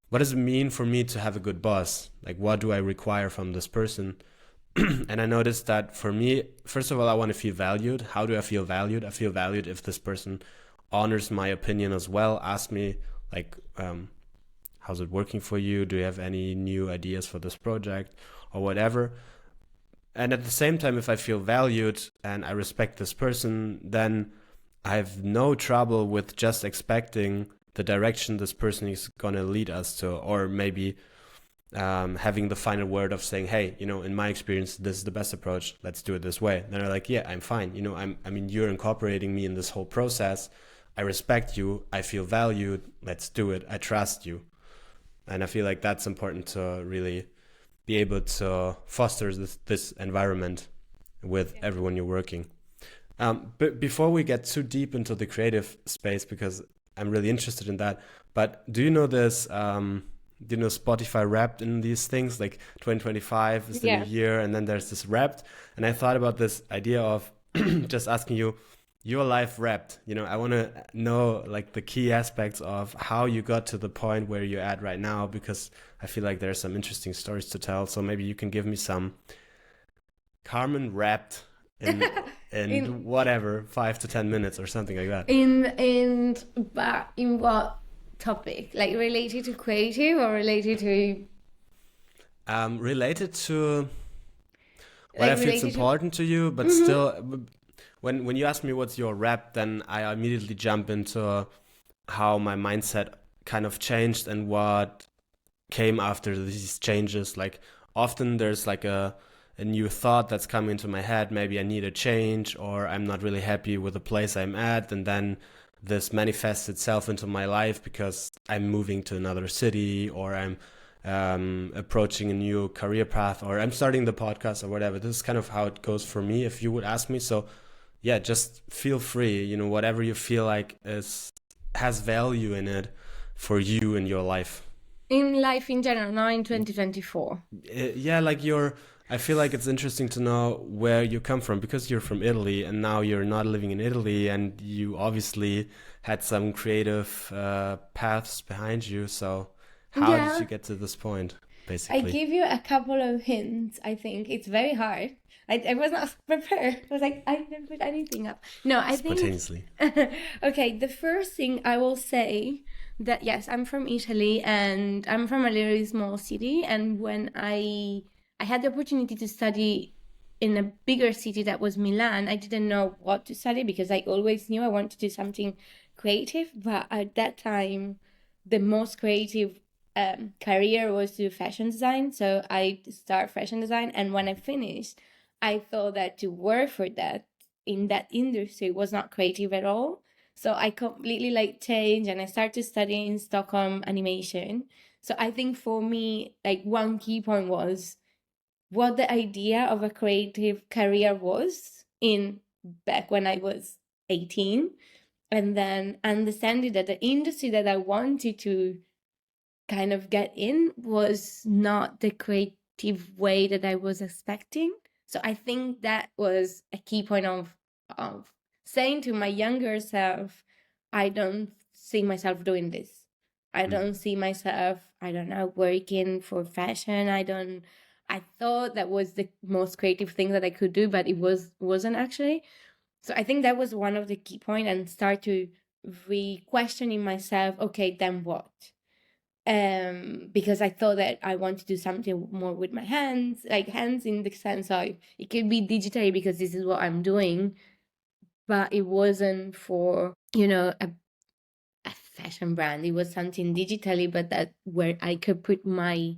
what does it mean for me to have a good boss? Like, what do I require from this person? And I noticed that for me, first of all, I want to feel valued. How do I feel valued? I feel valued if this person honors my opinion as well, asks me, like, how's it working for you? Do you have any new ideas for this project or whatever? And at the same time, if I feel valued and I respect this person, then I have no trouble with just expecting the direction this person is going to lead us to, or maybe having the final word of saying, hey, in my experience, this is the best approach. Let's do it this way. Then I'm like, yeah, I'm fine. I mean, you're incorporating me in this whole process. I respect you. I feel valued. Let's do it. I trust you. And I feel like that's important to really be able to foster this environment with everyone you're working. But before we get too deep into the creative space, because I'm really interested in that, but do you know this, Spotify Wrapped in these things, like 2025 is the new year, and then there's this Wrapped. And I thought about this idea of just asking you, your life Wrapped. I want to know like the key aspects of how you got to the point where you're at right now, because I feel like there are some interesting stories to tell. So maybe you can give me some Carmen Wrapped in whatever 5 to 10 minutes or something like that. In what topic? Like related to creative or related to related to what like I feel is related to important to you, but still, when you ask me what's your rap, then I immediately jump into how my mindset kind of changed and what came after these changes. Like often there's like a new thought that's come into my head. Maybe I need a change, or I'm not really happy with the place I'm at, and then this manifests itself into my life because I'm moving to another city, or I'm approaching a new career path, or I'm starting the podcast or whatever. This is kind of how it goes for me, if you would ask me. So yeah, just feel free, whatever you feel like has value in it for you in your life. in life in general, now in 2024? Yeah, like I feel like it's interesting to know where you come from, because you're from Italy and now you're not living in Italy, and you obviously had some creative paths behind you. So how did Yeah, you get to this point, I basically? give you a couple of hints. I think it's very hard. I was not prepared. I was like, I didn't put anything up. No, I think. Spontaneously. Okay, the first thing I will say that yes, I'm from Italy and I'm from a really small city. And when I had the opportunity to study in a bigger city that was Milan, I didn't know what to study because I always knew I wanted to do something creative. But at that time, the most creative career was to fashion design. So I start fashion design, and when I finished, I thought that to work for that in that industry was not creative at all. So I completely like changed and I started studying Stockholm animation. So I think for me, like one key point was what the idea of a creative career was in back when I was 18, and then understanding that the industry that I wanted to kind of get in was not the creative way that I was expecting. So I think that was a key point of saying to my younger self, I don't see myself doing this. I Mm. don't see myself, I don't know, working for fashion. I thought that was the most creative thing that I could do, but wasn't actually. So I think that was one of the key point, and start to re-questioning myself, okay, then what? Because I thought that I want to do something more with my hands, like hands in the sense of it could be digitally because this is what I'm doing, but it wasn't for, a fashion brand. It was something digitally, but that where I could put my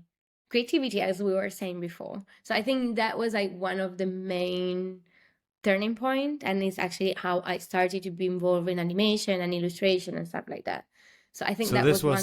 creativity, as we were saying before. So I think that was like one of the main turning point, and it's actually how I started to be involved in animation and illustration and stuff like that. So I think So that this was was one.